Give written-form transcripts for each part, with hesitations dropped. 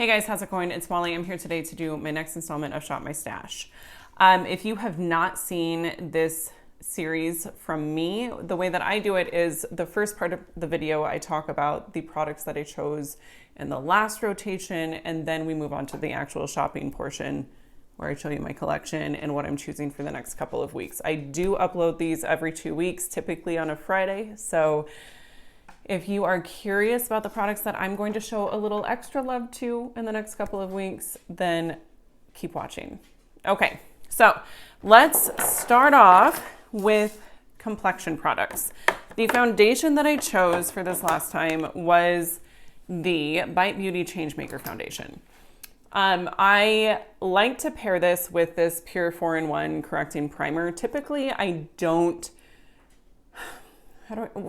Hey guys, how's it going? It's Molly. I'm here today to do my next installment of Shop My Stash. If you have not seen this series from me, the way that I do it is the first part of the video, I talk about the products that I chose in the last rotation, and then we move on to the actual shopping portion where I show you my collection and what I'm choosing for the next couple of weeks. I do upload these every 2 weeks, typically on a Friday. So if you are curious about the products that I'm going to show a little extra love to in the next couple of weeks, then keep watching. Okay, so let's start off with Complexion products. The foundation that I chose for this last time was the Bite Beauty Changemaker foundation. I like to pair this with this Pure 4-in-1 correcting primer. Typically, I don't.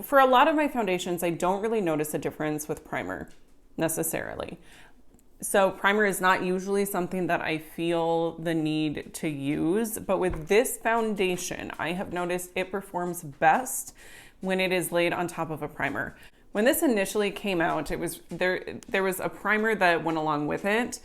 For a lot of my foundations, I don't really notice a difference with primer necessarily. So primer is not usually something that I feel the need to use, but with this foundation, I have noticed it performs best when it is laid on top of a primer. When this initially came out, it was there was a primer that went along with it.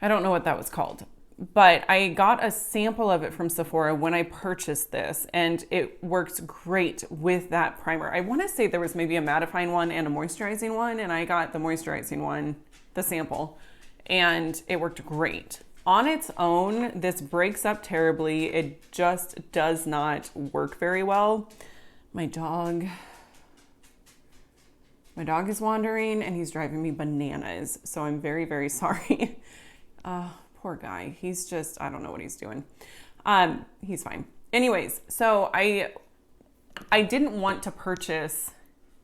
I don't know what that was called, but I got a sample of it from Sephora when I purchased this, and it works great with that primer. I want to say there was maybe a mattifying one and a moisturizing one, and I got the moisturizing one, the sample, and it worked great. On its own, this breaks up terribly. It just does not work very well. My dog is wandering, and he's driving me bananas, so I'm very, very sorry. Poor guy. He's just, I don't know what he's doing. He's fine. Anyways, so I didn't want to purchase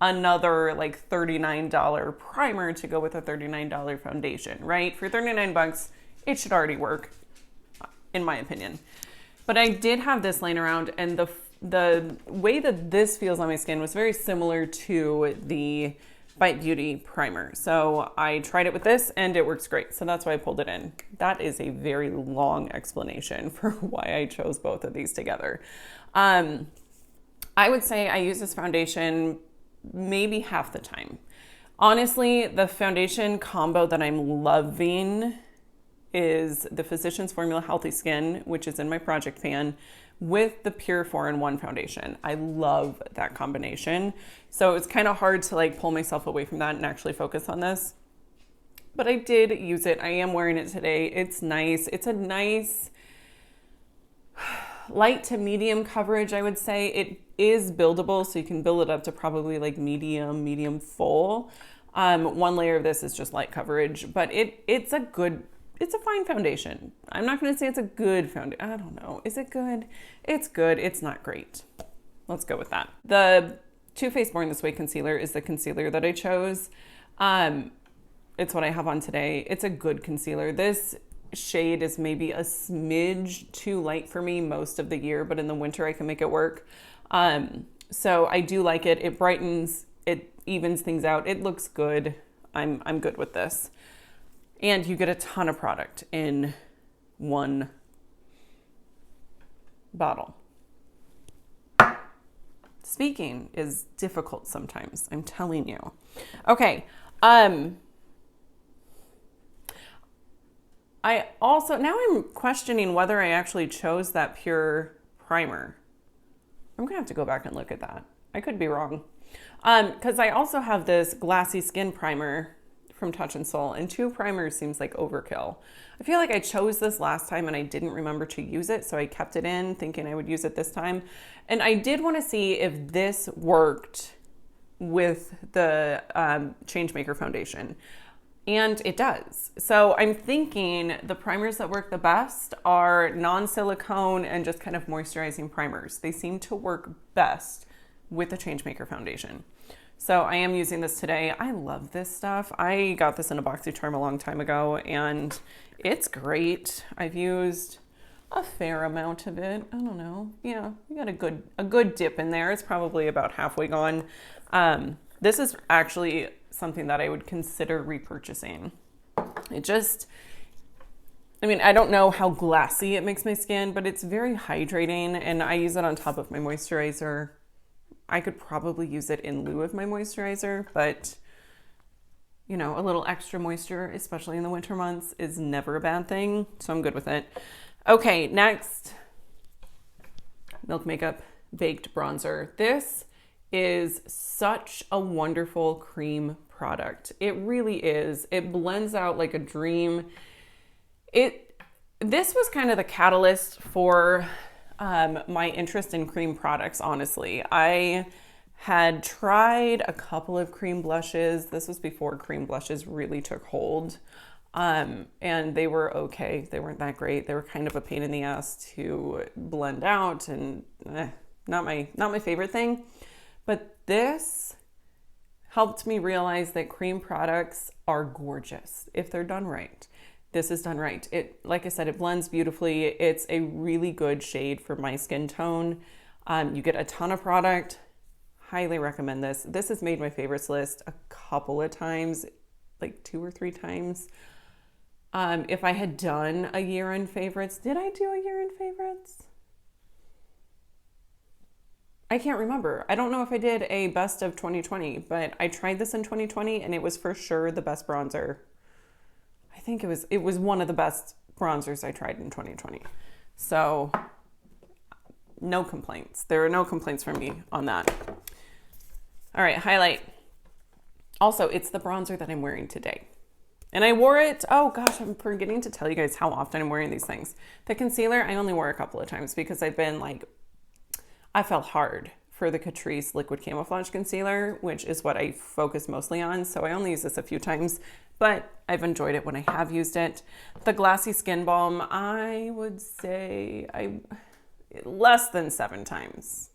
another like $39 primer to go with a $39 foundation, right? For 39 bucks, it should already work, in my opinion. But I did have this laying around, and the way that this feels on my skin was very similar to the Bite Beauty primer. So I tried it with this and it works great. So that's why I pulled it in. That is a very long explanation for why I chose both of these together. I would say I use this foundation maybe half the time. Honestly, the foundation combo that I'm loving is the Physicians Formula Healthy Skin, which is in my project pan, with the Pure 4-in-1 foundation. I love that combination. So it's kind of hard to like pull myself away from that and actually focus on this. But I did use it. I am wearing it today. It's nice. It's a nice light to medium coverage, I would say. It is buildable, so you can build it up to probably like medium full. One layer of this is just light coverage, but it's a fine foundation. I'm not going to say it's a good foundation. I don't know. Is it good? It's good. It's not great. Let's go with that. The Too Faced Born This Way concealer is the concealer that I chose. It's what I have on today. It's a good concealer. This shade is maybe a smidge too light for me most of the year, but in the winter I can make it work. So I do like it. It brightens, it evens things out. It looks good. I'm good with this. And you get a ton of product in one bottle. Speaking is difficult sometimes, I'm telling you. Okay. I also, now I'm questioning whether I actually chose that Pure primer. I'm gonna have to go back and look at that. I could be wrong. Because I also have this Glassy Skin primer from Touch in Soul, and 2 primers seems like overkill. I feel like I chose this last time and I didn't remember to use it, so I kept it in thinking I would use it this time. And I did want to see if this worked with the Changemaker foundation, and it does. So I'm thinking the primers that work the best are non-silicone and just kind of moisturizing primers. They seem to work best with the Changemaker foundation. So I am using this today. I love this stuff. I got this in a BoxyCharm a long time ago, and it's great. I've used a fair amount of it. I don't know. Yeah, you got a good dip in there. It's probably about halfway gone. This is actually something that I would consider repurchasing. I don't know how glassy it makes my skin, but it's very hydrating, and I use it on top of my moisturizer. I could probably use it in lieu of my moisturizer, but you know, a little extra moisture, especially in the winter months, is never a bad thing. So I'm good with it. Okay, next, Milk Makeup Baked Bronzer. This is such a wonderful cream product. It really is. It blends out like a dream. This was kind of the catalyst for my interest in cream products, honestly. I had tried a couple of cream blushes. This was before cream blushes really took hold. And they were okay. They weren't that great. They were kind of a pain in the ass to blend out and not my favorite thing. But this helped me realize that cream products are gorgeous if they're done right. This is done right. Like I said, it blends beautifully. It's a really good shade for my skin tone. You get a ton of product. Highly recommend this. This has made my favorites list a couple of times, like 2 or 3 times. If I had done a year-end favorites, did I do a year-end favorites? I can't remember. I don't know if I did a best of 2020, but I tried this in 2020 and it was for sure the best bronzer. I think it was one of the best bronzers I tried in 2020. So no complaints. There are no complaints from me on that. All right, highlight. Also, it's the bronzer that I'm wearing today. And I wore it, oh gosh, I'm forgetting to tell you guys how often I'm wearing these things. The concealer, I only wore a couple of times because I fell hard for the Catrice Liquid Camouflage Concealer, which is what I focus mostly on. So I only use this a few times, but I've enjoyed it when I have used it. The Glassy Skin Balm, I would say less than 7 times.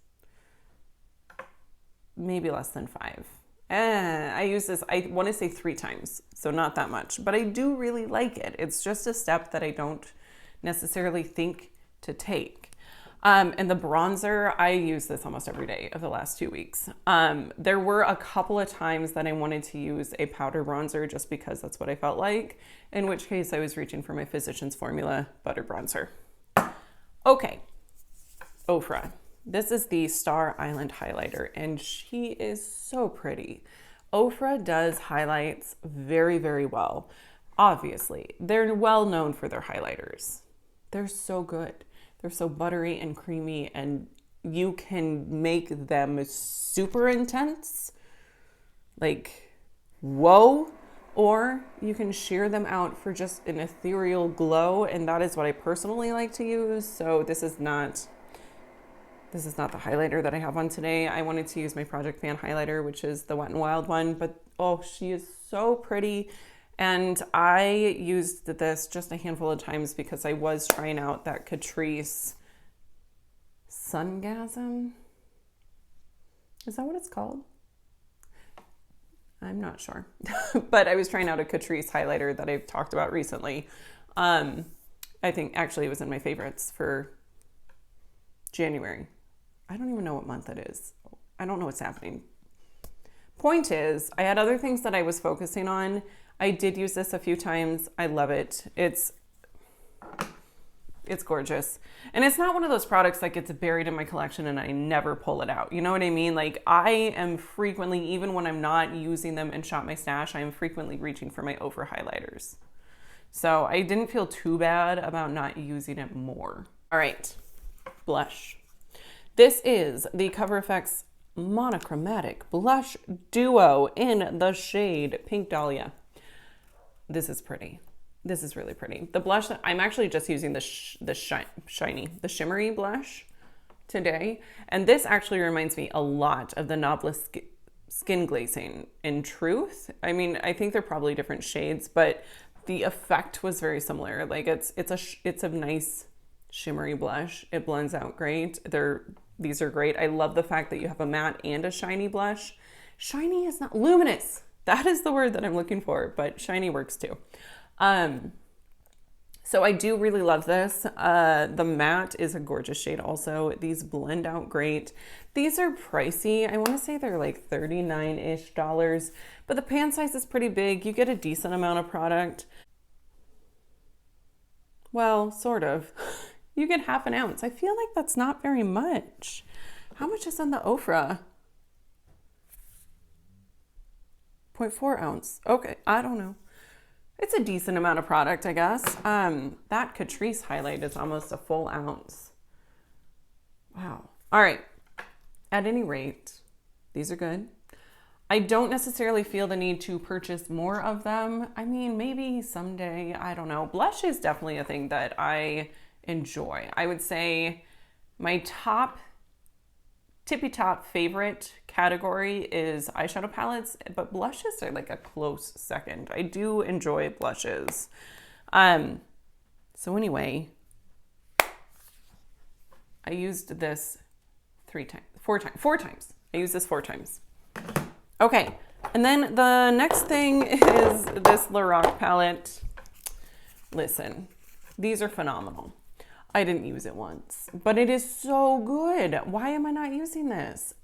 Maybe less than 5. I use this, I want to say 3 times, so not that much, but I do really like it. It's just a step that I don't necessarily think to take. And the bronzer, I use this almost every day of the last 2 weeks. There were a couple of times that I wanted to use a powder bronzer just because that's what I felt like, in which case I was reaching for my Physicians Formula Butter Bronzer. Okay, Ofra. This is the Star Island highlighter, and she is so pretty. Ofra does highlights very, very well. Obviously, they're well known for their highlighters. They're so good. They're so buttery and creamy, and you can make them super intense, like, whoa, or you can sheer them out for just an ethereal glow, and that is what I personally like to use. So this is not the highlighter that I have on today. I wanted to use my Project Pan highlighter, which is the Wet n Wild one, but oh, she is so pretty. And I used this just a handful of times because I was trying out that Catrice Sungasm. Is that what it's called? I'm not sure. But I was trying out a Catrice highlighter that I've talked about recently. I think actually it was in my favorites for January. I don't even know what month it is. I don't know what's happening. Point is, I had other things that I was focusing on. I did use this a few times. I love it. It's gorgeous. And it's not one of those products that gets buried in my collection and I never pull it out. You know what I mean? Like, I am frequently, even when I'm not using them in Shop My Stash, I am frequently reaching for my over highlighters. So I didn't feel too bad about not using it more. All right, blush. This is the Cover FX Monochromatic Blush Duo in the shade Pink Dahlia. This is pretty. This is really pretty. The blush, I'm actually just using the shimmery blush today. And this actually reminds me a lot of the Noblesse Skin Glazing in Truth. I mean, I think they're probably different shades, but the effect was very similar. Like it's a nice shimmery blush. It blends out great. These are great. I love the fact that you have a matte and a shiny blush. Shiny is not luminous. That is the word that I'm looking for, but shiny works too. So I do really love this. The matte is a gorgeous shade also. These blend out great. These are pricey. I want to say they're like $39-ish, but the pan size is pretty big. You get a decent amount of product. Well, sort of. You get half an ounce. I feel like that's not very much. How much is in the Ofra? 0.4 ounce. Okay, I don't know. It's a decent amount of product, I guess. That Catrice highlight is almost a full ounce. Wow. All right. At any rate, these are good. I don't necessarily feel the need to purchase more of them. I mean, maybe someday, I don't know. Blush is definitely a thing that I enjoy. I would say my tippy top favorite category is eyeshadow palettes, but blushes are like a close second. I do enjoy blushes. So anyway, I used this four times. I used this 4 times. Okay, and then the next thing is this Lorac palette. Listen, these are phenomenal. I didn't use it once, but it is so good. Why am I not using this?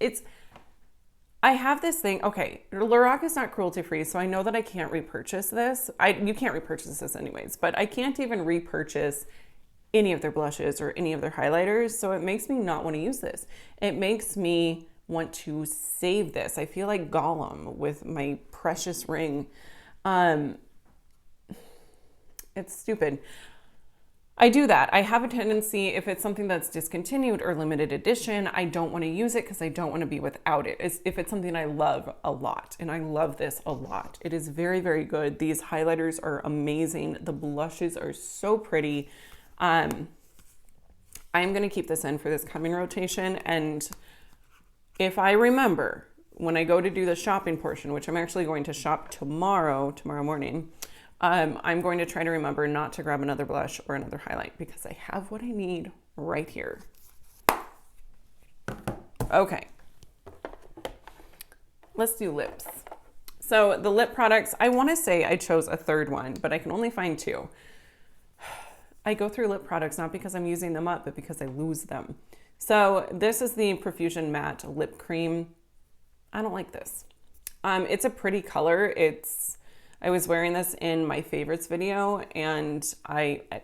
I have this thing. Okay, Lorac is not cruelty free, so I know that I can't repurchase this. You can't repurchase this anyways, but I can't even repurchase any of their blushes or any of their highlighters, so it makes me not want to use this. It makes me want to save this. I feel like Gollum with my precious ring. It's stupid. I do that. I have a tendency, if it's something that's discontinued or limited edition, I don't want to use it because I don't want to be without it. If it's something I love a lot, and I love this a lot. It is very, very good. These highlighters are amazing. The blushes are so pretty. I'm going to keep this in for this coming rotation, and if I remember when I go to do the shopping portion, which I'm actually going to shop tomorrow morning, I'm going to try to remember not to grab another blush or another highlight because I have what I need right here. Okay. Let's do lips. So the lip products, I want to say I chose a third one, but I can only find 2. I go through lip products not because I'm using them up, but because I lose them. So this is the Profusion Matte Lip Cream. I don't like this. It's a pretty color. I was wearing this in my favorites video, and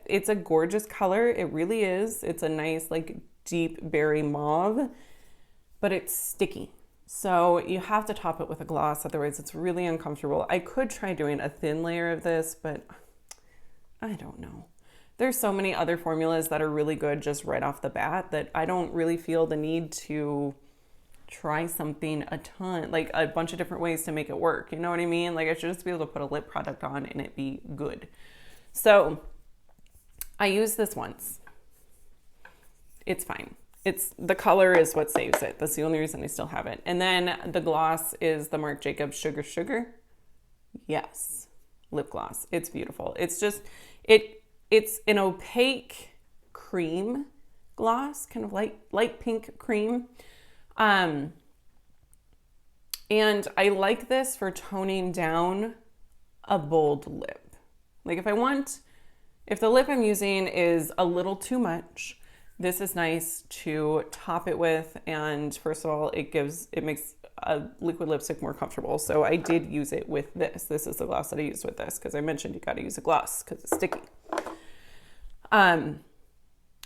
it's a gorgeous color. It really is. It's a nice, like, deep berry mauve, but it's sticky. So you have to top it with a gloss, otherwise it's really uncomfortable. I could try doing a thin layer of this, but I don't know. There's so many other formulas that are really good just right off the bat that I don't really feel the need to try something a ton, like a bunch of different ways to make it work. You know what I mean? Like I should just be able to put a lip product on and it be good. So I used this once. It's fine. The color is what saves it. That's the only reason I still have it. And then the gloss is the Marc Jacobs Sugar Sugar. Yes. Lip gloss. It's beautiful. It's just, it's an opaque cream gloss, kind of light pink cream. And I like this for toning down a bold lip. Like if the lip I'm using is a little too much, this is nice to top it with. And first of all, it makes a liquid lipstick more comfortable. So I did use it with this. This is the gloss that I used with this because I mentioned you got to use a gloss because it's sticky.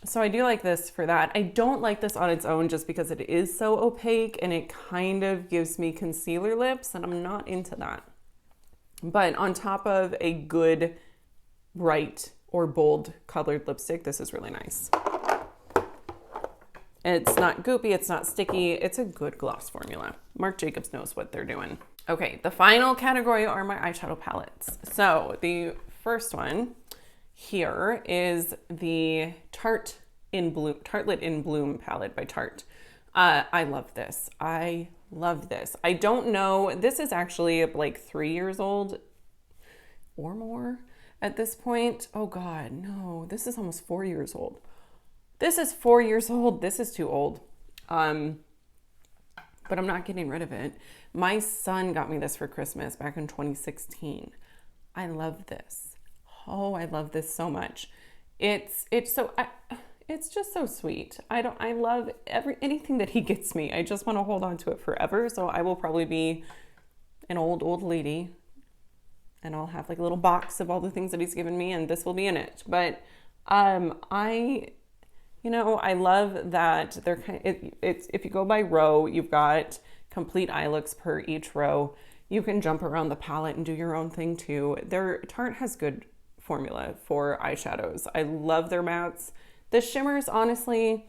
So I do like this for that. I don't like this on its own just because it is so opaque and it kind of gives me concealer lips and I'm not into that. But on top of a good, bright or bold colored lipstick, this is really nice. It's not goopy, it's not sticky, it's a good gloss formula. Marc Jacobs knows what they're doing. Okay, the final category are my eyeshadow palettes. So the first one here is the Tartelette in Bloom palette by Tarte. I love this. I don't know. This is actually like 3 years old or more at this point. Oh God, no, this is almost 4 years old. This is 4 years old. This is too old. But I'm not getting rid of it. My son got me this for Christmas back in 2016. I love this. Oh, I love this so much. It's just so sweet. I love anything that he gets me. I just want to hold on to it forever. So I will probably be an old lady and I'll have like a little box of all the things that he's given me and this will be in it. But I love that they're if you go by row, you've got complete eye looks per each row. You can jump around the palette and do your own thing too. Their Tarte has good formula for eyeshadows. I love their mattes. The shimmers, honestly,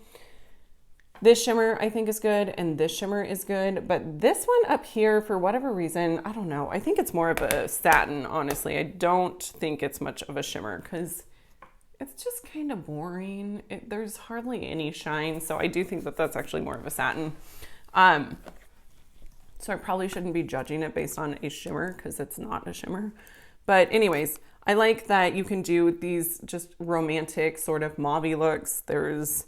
this shimmer I think is good and this shimmer is good, but this one up here, for whatever reason, I don't know. I think it's more of a satin, honestly. I don't think it's much of a shimmer because it's just kind of boring. There's hardly any shine, so I do think that that's actually more of a satin. So I probably shouldn't be judging it based on a shimmer because it's not a shimmer. But anyways, I like that you can do these just romantic sort of mauve-y looks. There's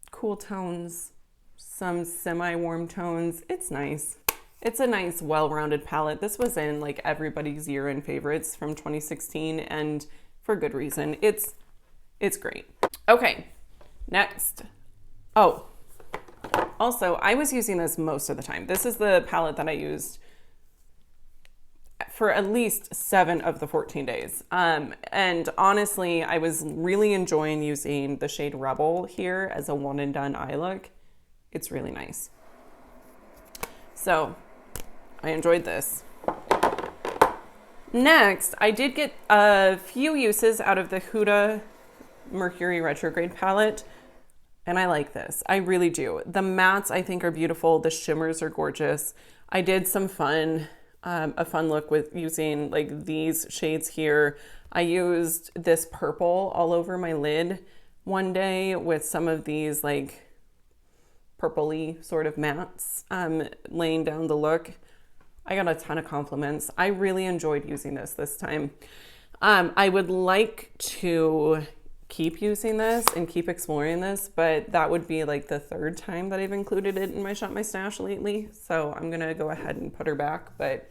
cool tones, some semi-warm tones. It's nice. It's a nice, well-rounded palette. This was in like everybody's year-end favorites from 2016, and for good reason. It's great. Okay, next. Oh, also, I was using this most of the time. This is the palette that I used for at least 7 of the 14 days. And honestly, I was really enjoying using the shade Rebel here as a one and done eye look. It's really nice. So I enjoyed this. Next, I did get a few uses out of the Huda Mercury Retrograde palette, and I like this. I really do. The mattes I think are beautiful. The shimmers are gorgeous. I did some a fun look with using like these shades here. I used this purple all over my lid one day with some of these like purpley sort of mattes laying down the look. I got a ton of compliments. I really enjoyed using this time. I would like to keep using this and keep exploring this, but that would be like the 3rd time that I've included it in my Shop My Stash lately. So I'm gonna go ahead and put her back, but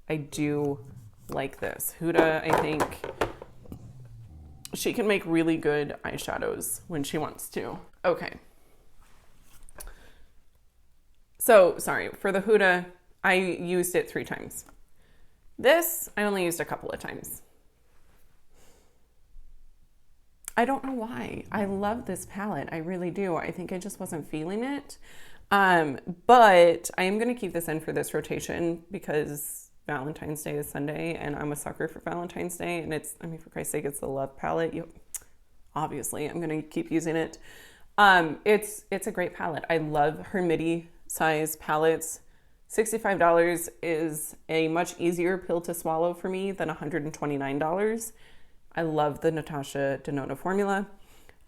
I do like this. Huda, I think she can make really good eyeshadows when she wants to. Okay. So sorry, for the Huda, I used it 3 times. This, I only used a couple of times. I don't know why. I love this palette. I really do. I think I just wasn't feeling it. But I am going to keep this in for this rotation because Valentine's Day is Sunday and I'm a sucker for Valentine's Day. And it's, I mean, for Christ's sake, it's the Love palette. Obviously, I'm going to keep using it. It's a great palette. I love her midi size palettes. $65 is a much easier pill to swallow for me than $129. I love the Natasha Denona formula.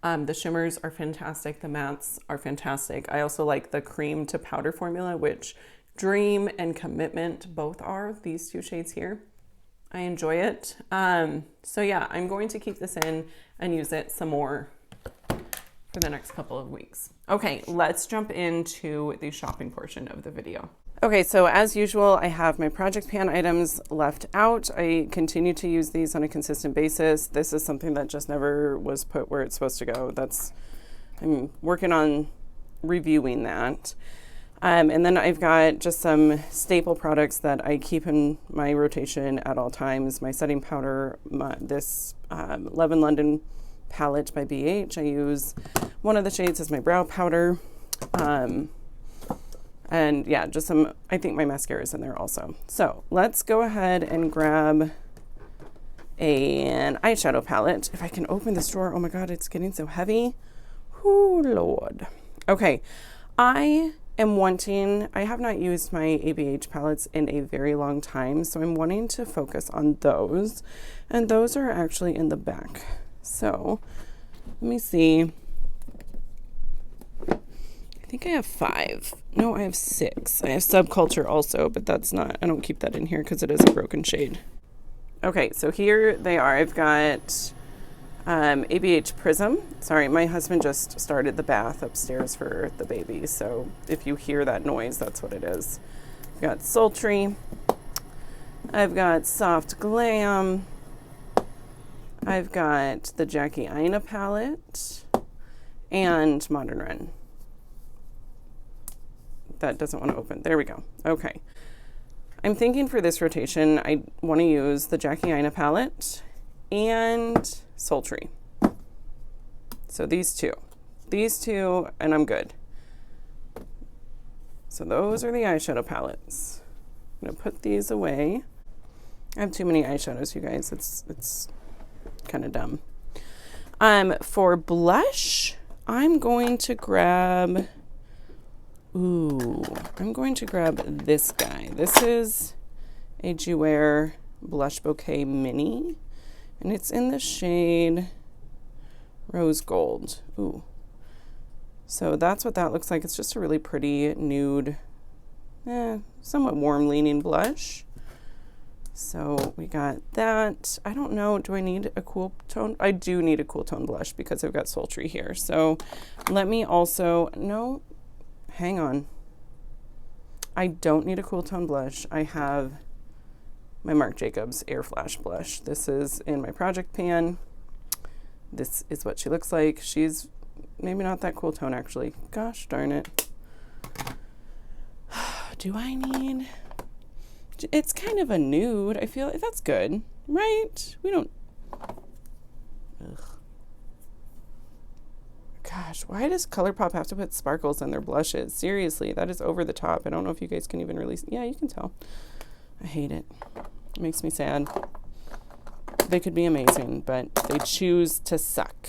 The shimmers are fantastic. The mattes are fantastic. I also like the cream to powder formula, which Dream and Commitment both are, these 2 shades here. I enjoy it. So yeah, I'm going to keep this in and use it some more for the next couple of weeks. Okay, let's jump into the shopping portion of the video. Okay, so as usual, I have my project pan items left out. I continue to use these on a consistent basis. This is something that just never was put where it's supposed to go. I'm working on reviewing that. And then I've got just some staple products that I keep in my rotation at all times. My setting powder, this Love in London palette by BH. I use one of the shades as my brow powder. And yeah, just some, I think my mascara is in there also. So let's go ahead and grab an eyeshadow palette. If I can open this drawer, oh my God, it's getting so heavy. Oh Lord. Okay, I have not used my ABH palettes in a very long time, so I'm wanting to focus on those. And those are actually in the back. So let me see. I think I have 5. No, I have 6. I have Subculture also, but I don't keep that in here because it is a broken shade. Okay, so here they are. I've got ABH Prism. Sorry, my husband just started the bath upstairs for the baby, so if you hear that noise, that's what it is. I've got Sultry. I've got Soft Glam. I've got the Jackie Aina palette and Modern Ren. That doesn't want to open. There we go. Okay. I'm thinking for this rotation, I want to use the Jackie Aina palette and Sultry. So these two, and I'm good. So those are the eyeshadow palettes. gonna put these away. I have too many eyeshadows, you guys. It's kind of dumb. For blush, I'm going to grab, I'm going to grab this guy. This is a Jouer Blush Bouquet Mini, and it's in the shade Rose Gold. Ooh. So that's what that looks like. It's just a really pretty nude, somewhat warm leaning blush. So we got that. I don't know, do I need a cool tone? I do need a cool tone blush because I've got Sultry here. So let me also, no, hang on. I don't need a cool tone blush. I have my Marc Jacobs Air Flash blush. This is in my project pan. This is what she looks like. She's maybe not that cool tone actually. Gosh darn it. Do I need... It's kind of a nude. I feel like that's good, right? We don't... Ugh. Gosh, why does ColourPop have to put sparkles in their blushes? Seriously, that is over the top. I don't know if you guys can even really... Yeah, you can tell. I hate it. It makes me sad. They could be amazing, but they choose to suck.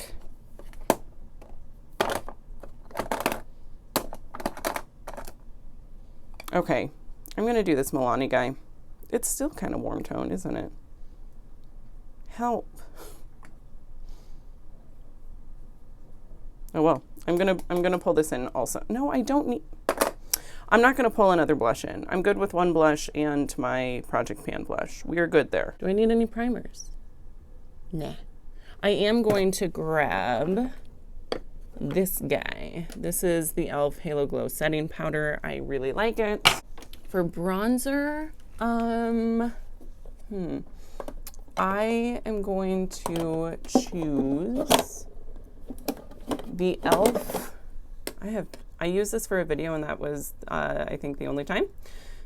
Okay, I'm going to do this Milani guy. It's still kind of warm tone, isn't it? Help. Oh well, I'm gonna pull this in also. No, I don't need... I'm not going to pull another blush in. I'm good with one blush and my Project Pan blush. We are good there. Do I need any primers? Nah. I am going to grab this guy. This is the e.l.f. Halo Glow Setting Powder. I really like it. For bronzer, I am going to choose the e.l.f. I used this for a video and that was, I think, the only time.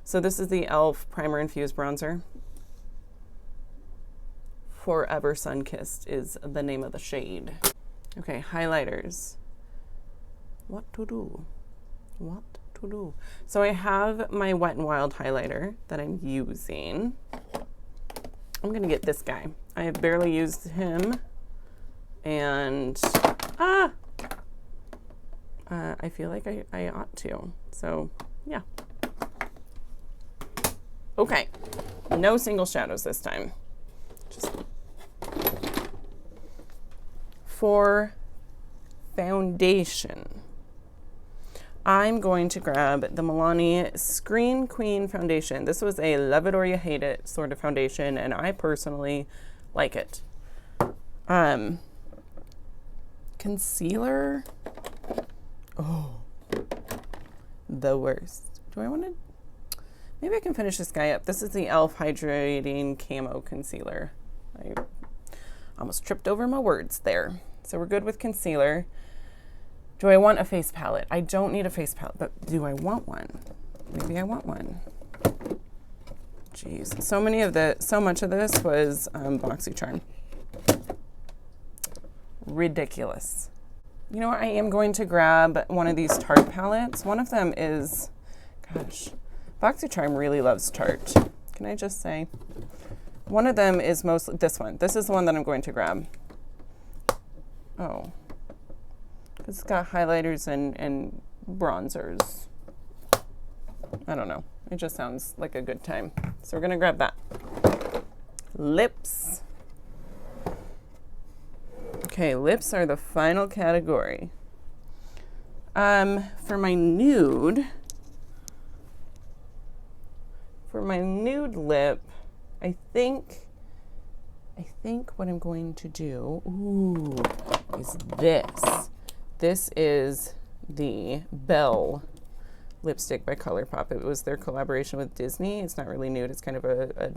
So this is the e.l.f. Primer Infused Bronzer. Forever Sun-Kissed is the name of the shade. Okay, highlighters. What to do? What to do? So I have my Wet n Wild highlighter that I'm using. I'm gonna get this guy. I have barely used him, and I feel like I ought to. So yeah. Okay, no single shadows this time. Just for foundation, I'm going to grab the Milani Screen Queen Foundation. This was a love it or you hate it sort of foundation, and I personally like it. Concealer. Oh, the worst. Do I want to? Maybe I can finish this guy up. This is the e.l.f. Hydrating Camo Concealer. I almost tripped over my words there. So we're good with concealer. Do I want a face palette? I don't need a face palette, but do I want one? Maybe I want one. Jeez, so much of this was BoxyCharm. Ridiculous. You know what? I am going to grab one of these Tarte palettes. One of them is, gosh, BoxyCharm really loves Tarte. Can I just say? One of them is mostly this one. This is the one that I'm going to grab. Oh. It's got highlighters and bronzers. I don't know. It just sounds like a good time. So we're going to grab that. Lips. Okay, lips are the final category. For my nude lip, I think what I'm going to do, is this. This is the Belle lipstick by ColourPop. It was their collaboration with Disney. It's not really nude. It's kind of a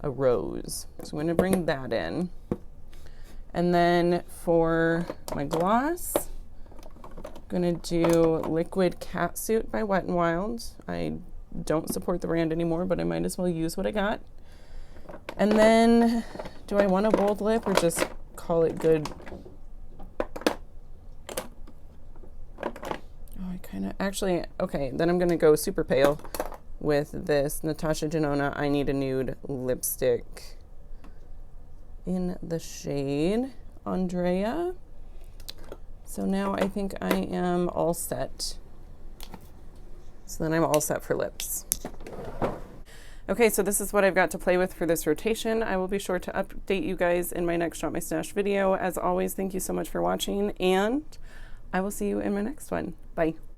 rose. So I'm going to bring that in. And then for my gloss, I'm going to do Liquid Catsuit by Wet n Wild. I don't support the brand anymore, but I might as well use what I got. And then, do I want a bold lip or just call it good? Oh, I kind of, actually, okay, then I'm going to go super pale with this Natasha Denona I Need a Nude lipstick in the shade Andrea. So now I think I am all set. So then I'm all set for lips. Okay, so this is what I've got to play with for this rotation. I will be sure to update you guys in my next Drop My Stash video. As always, thank you so much for watching, and I will see you in my next one. Bye.